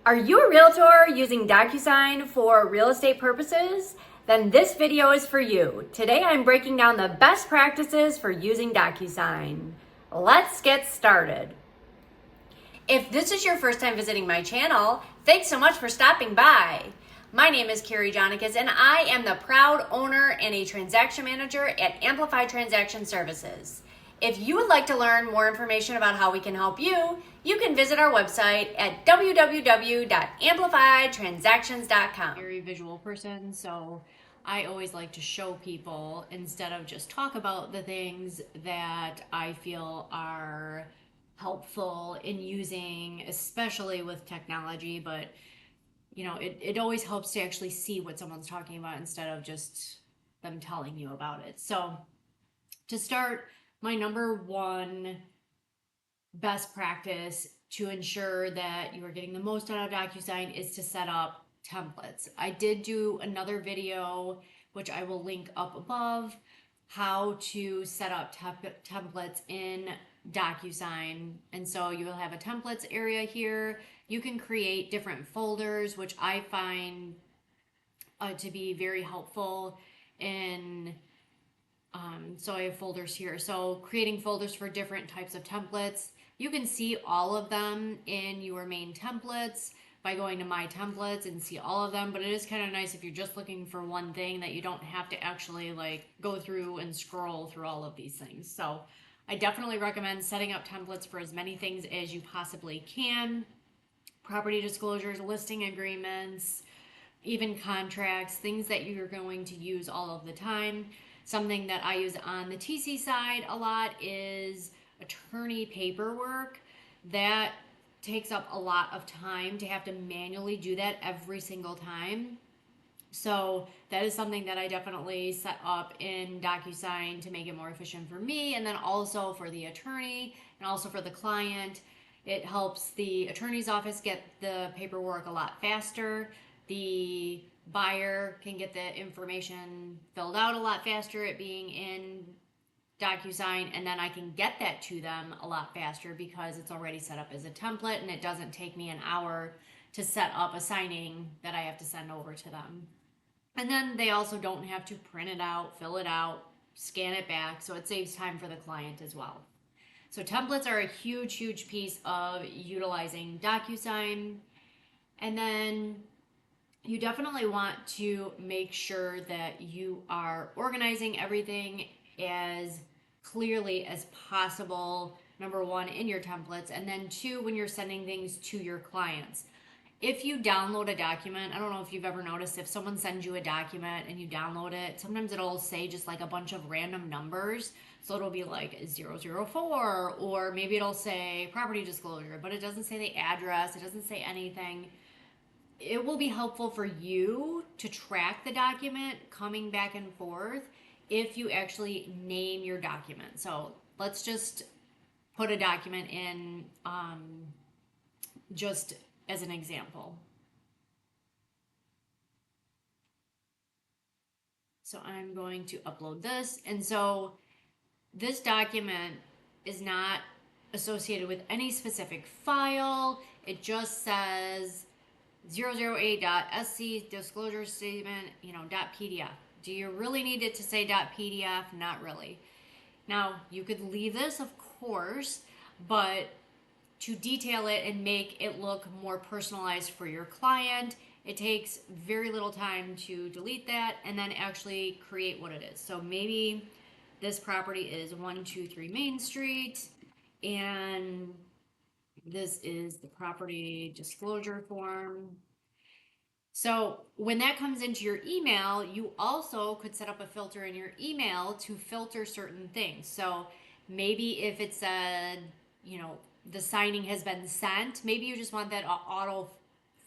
Are you a realtor using DocuSign for real estate purposes? Then this video is for you. Today I'm breaking down the best practices for using DocuSign. Let's get started. If this is your first time visiting my channel, thanks so much for stopping by. My name is Carrie Jonicas and I am the proud owner and a transaction manager at Amplify Transaction Services. If you would like to learn more information about how we can help you, you can visit our website at www.amplifytransactions.com. Very visual person, so I always like to show people instead of just talk about the things that I feel are helpful in using, especially with technology, but you know, it always helps to actually see what someone's talking about instead of just them telling you about it. So to start, my number one best practice to ensure that you are getting the most out of DocuSign is to set up templates. I did do another video, which I will link up above, how to set up templates in DocuSign. And so you will have a templates area here. You can create different folders, which I find to be very helpful in so I have folders here. So creating folders for different types of templates. You can see all of them in your main templates by going to my templates and see all of them, but it is kind of nice if you're just looking for one thing that you don't have to actually like go through and scroll through all of these things. So I definitely recommend setting up templates for as many things as you possibly can. Property disclosures, listing agreements, even contracts, things that you're going to use all of the time. Something that I use on the TC side a lot is attorney paperwork. That takes up a lot of time to have to manually do that every single time. So that is something that I definitely set up in DocuSign to make it more efficient for me, and then also for the attorney and also for the client. It helps the attorney's office get the paperwork a lot faster. The buyer can get the information filled out a lot faster, it being in DocuSign, and then I can get that to them a lot faster because it's already set up as a template and it doesn't take me an hour to set up a signing that I have to send over to them. And then they also don't have to print it out, fill it out, scan it back, so it saves time for the client as well. So templates are a huge, huge piece of utilizing DocuSign. And then you definitely want to make sure that you are organizing everything as clearly as possible, number one, in your templates, and then two, when you're sending things to your clients. If you download a document, I don't know if you've ever noticed, if someone sends you a document and you download it, sometimes it'll say just like a bunch of random numbers. So it'll be like 004, or maybe it'll say property disclosure, but it doesn't say the address, it doesn't say anything. It will be helpful for you to track the document coming back and forth if you actually name your document. So let's just put a document in just as an example. So I'm going to upload this. And so this document is not associated with any specific file. It just says 008.sc disclosure statement, .pdf. Do you really need it to say .pdf? Not really. Now, you could leave this, of course, but to detail it and make it look more personalized for your client, it takes very little time to delete that and then actually create what it is. So maybe this property is 123 Main Street, and this is the property disclosure form. So when that comes into your email, you also could set up a filter in your email to filter certain things. So maybe if it said, the signing has been sent, maybe you just want that auto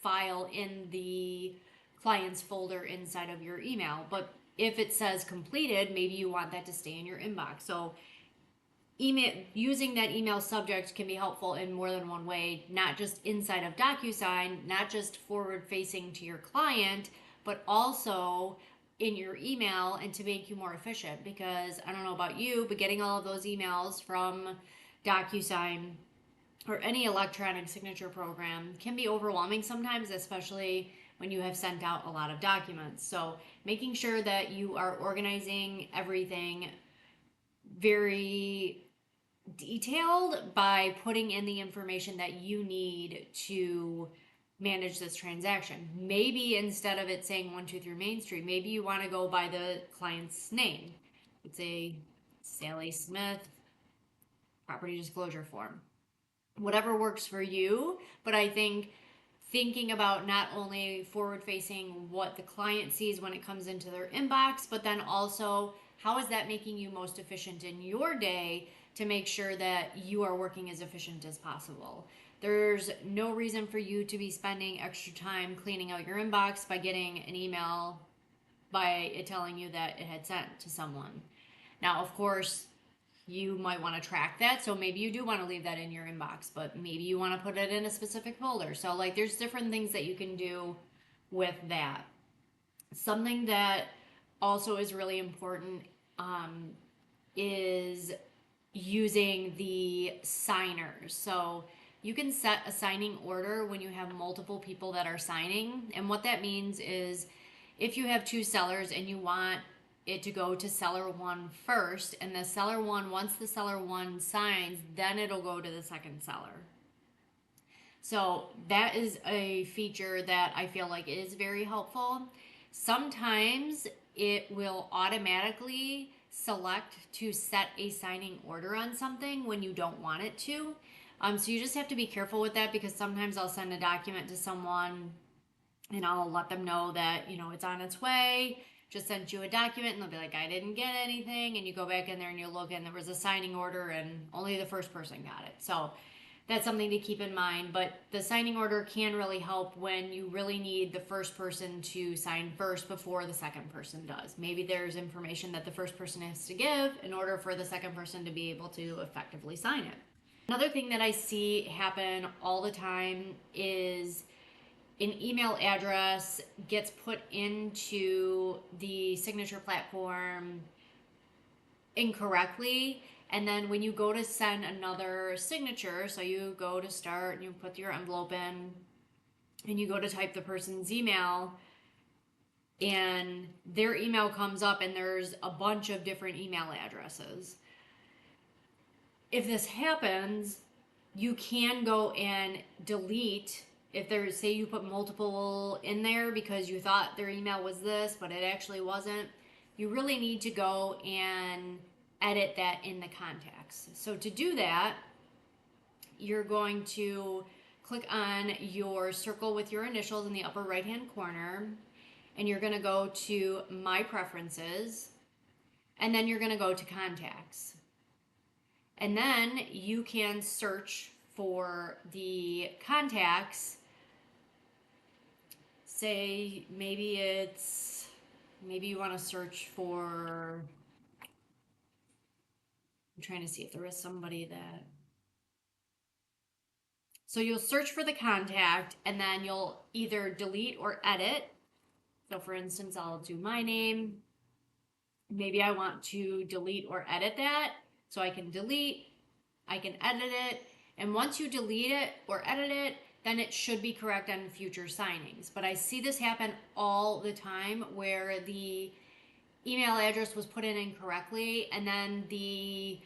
file in the client's folder inside of your email. But if it says completed, maybe you want that to stay in your inbox. So using that email subject can be helpful in more than one way, not just inside of DocuSign, not just forward facing to your client, but also in your email, and to make you more efficient. Because I don't know about you, but getting all of those emails from DocuSign or any electronic signature program can be overwhelming sometimes, especially when you have sent out a lot of documents. So making sure that you are organizing everything very detailed by putting in the information that you need to manage this transaction. Maybe instead of it saying 123 Main Street, maybe you want to go by the client's name. It's a Sally Smith property disclosure form. Whatever works for you, but I think thinking about not only forward facing what the client sees when it comes into their inbox, but then also how is that making you most efficient in your day to make sure that you are working as efficient as possible. There's no reason for you to be spending extra time cleaning out your inbox by getting an email by it telling you that it had sent to someone. Now, of course, you might want to track that. So maybe you do want to leave that in your inbox, but maybe you want to put it in a specific folder. So, like, there's different things that you can do with that. Something that also is really important is using the signers. So you can set a signing order when you have multiple people that are signing. And what that means is if you have two sellers and you want it to go to seller one first, and the seller one, once the seller one signs, then it'll go to the second seller. So that is a feature that I feel like is very helpful. Sometimes it will automatically select to set a signing order on something when you don't want it to. So you just have to be careful with that, because sometimes I'll send a document to someone and I'll let them know that, you know, it's on its way. Just sent you a document, and they'll be like, I didn't get anything. And you go back in there and you look, and there was a signing order and only the first person got it. So that's something to keep in mind. But the signing order can really help when you really need the first person to sign first before the second person does. Maybe there's information that the first person has to give in order for the second person to be able to effectively sign it. Another thing that I see happen all the time is an email address gets put into the signature platform incorrectly, and then when you go to send another signature, so you go to start and you put your envelope in and you go to type the person's email, and their email comes up and there's a bunch of different email addresses. If this happens, you can go and delete. If there's, say you put multiple in there because you thought their email was this, but it actually wasn't, you really need to go and edit that in the contacts. So to do that, you're going to click on your circle with your initials in the upper right hand corner, and you're going to go to My Preferences, and then you're going to go to Contacts. And then you can search for the contacts. Say maybe you want to search for, I'm trying to see if there is somebody that, so you'll search for the contact and then you'll either delete or edit. So for instance, I'll do my name. Maybe I want to delete or edit that. So I can delete, I can edit it. And once you delete it or edit it, then it should be correct on future signings. But I see this happen all the time where the email address was put in incorrectly, and then the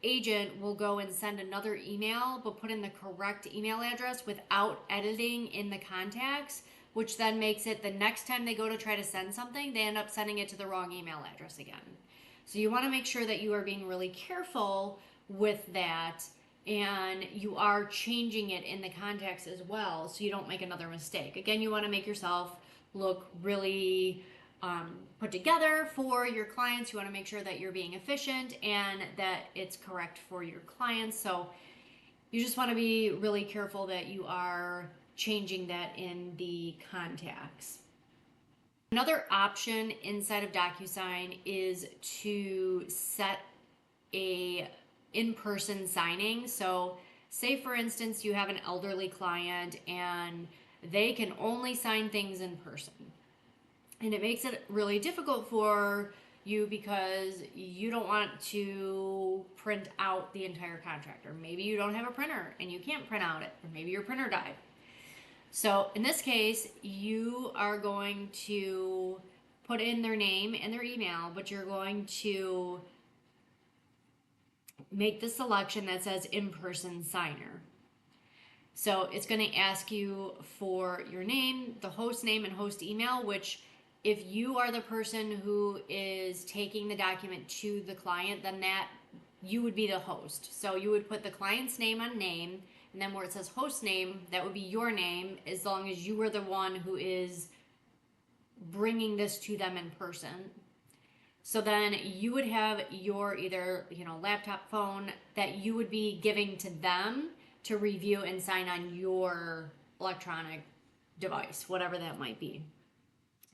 agent will go and send another email but put in the correct email address without editing in the contacts, which then makes it the next time they go to try to send something, they end up sending it to the wrong email address again. So you want to make sure that you are being really careful with that, and you are changing it in the contacts as well so you don't make another mistake. Again, you want to make yourself look really put together for your clients. You want to make sure that you're being efficient and that it's correct for your clients. So you just want to be really careful that you are changing that in the contacts. Another option inside of DocuSign is to set a in-person signing. So say for instance you have an elderly client and they can only sign things in person, and it makes it really difficult for you because you don't want to print out the entire contract, or maybe you don't have a printer and you can't print out it, or maybe your printer died. So in this case, you are going to put in their name and their email, but you're going to make the selection that says in-person signer. So it's going to ask you for your name, the host name and host email, which if you are the person who is taking the document to the client, then that you would be the host. So you would put the client's name on name, and then where it says host name, that would be your name, as long as you were the one who is bringing this to them in person. So then you would have your either, laptop, phone that you would be giving to them to review and sign on your electronic device, whatever that might be.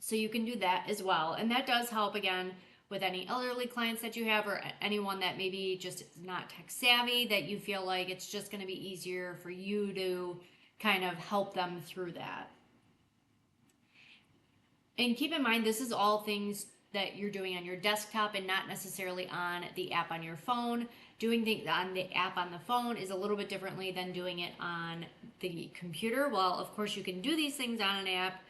So you can do that as well. And that does help, again, with any elderly clients that you have, or anyone that maybe just is not tech savvy, that you feel like it's just going to be easier for you to kind of help them through that. And keep in mind, this is all things that you're doing on your desktop and not necessarily on the app on your phone. Doing things on the app on the phone is a little bit differently than doing it on the computer. Well, of course, you can do these things on an app.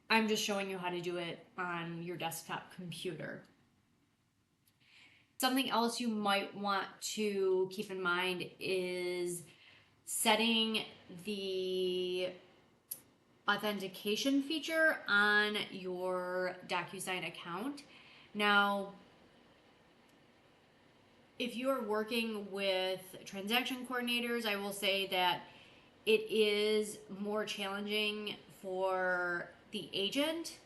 I'm just showing you how to do it on your desktop computer. Something else you might want to keep in mind is setting the authentication feature on your DocuSign account. Now, if you are working with transaction coordinators, I will say that it is more challenging for the agent,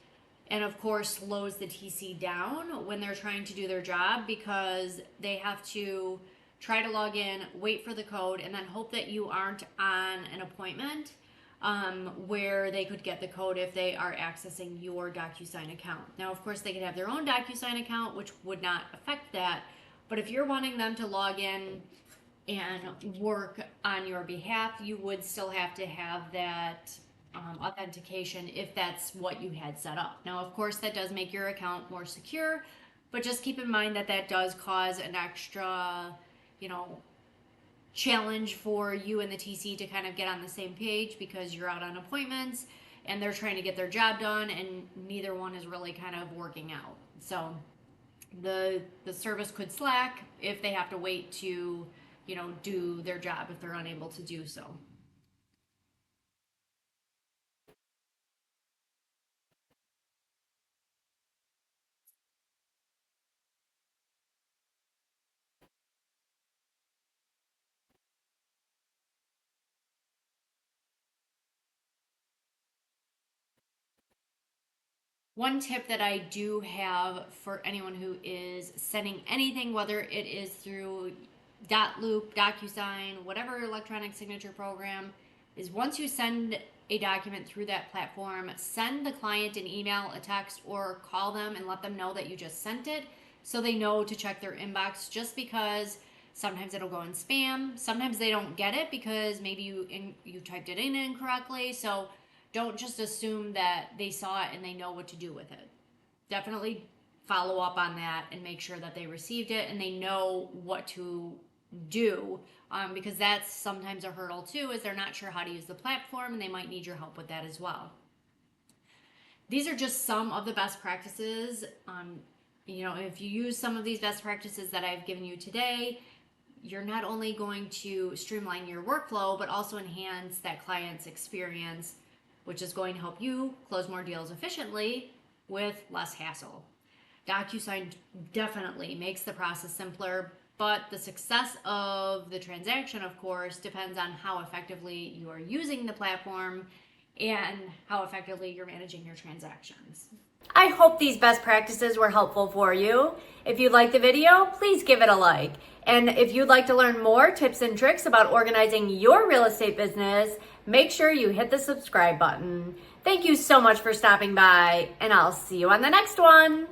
and of course slows the TC down when they're trying to do their job, because they have to try to log in, wait for the code, and then hope that you aren't on an appointment where they could get the code if they are accessing your DocuSign account. Now, of course, they could have their own DocuSign account, which would not affect that, but if you're wanting them to log in and work on your behalf, you would still have to have that authentication if that's what you had set up. Now, of course, that does make your account more secure, but just keep in mind that that does cause an extra, challenge for you and the TC to kind of get on the same page, because you're out on appointments and they're trying to get their job done, and neither one is really kind of working out. So the service could slack if they have to wait to, do their job if they're unable to do so. One tip that I do have for anyone who is sending anything, whether it is through Dotloop, DocuSign, whatever electronic signature program, is once you send a document through that platform, send the client an email, a text, or call them and let them know that you just sent it, so they know to check their inbox, just because sometimes it'll go in spam. Sometimes they don't get it because maybe you typed it in incorrectly. So don't just assume that they saw it and they know what to do with it. Definitely follow up on that and make sure that they received it and they know what to do, because that's sometimes a hurdle too, is they're not sure how to use the platform, and they might need your help with that as well. These are just some of the best practices. If you use some of these best practices that I've given you today, you're not only going to streamline your workflow, but also enhance that client's experience, which is going to help you close more deals efficiently with less hassle. DocuSign definitely makes the process simpler, but the success of the transaction, of course, depends on how effectively you are using the platform and how effectively you're managing your transactions. I hope these best practices were helpful for you. If you liked the video, please give it a like. And if you'd like to learn more tips and tricks about organizing your real estate business, make sure you hit the subscribe button. Thank you so much for stopping by, and I'll see you on the next one.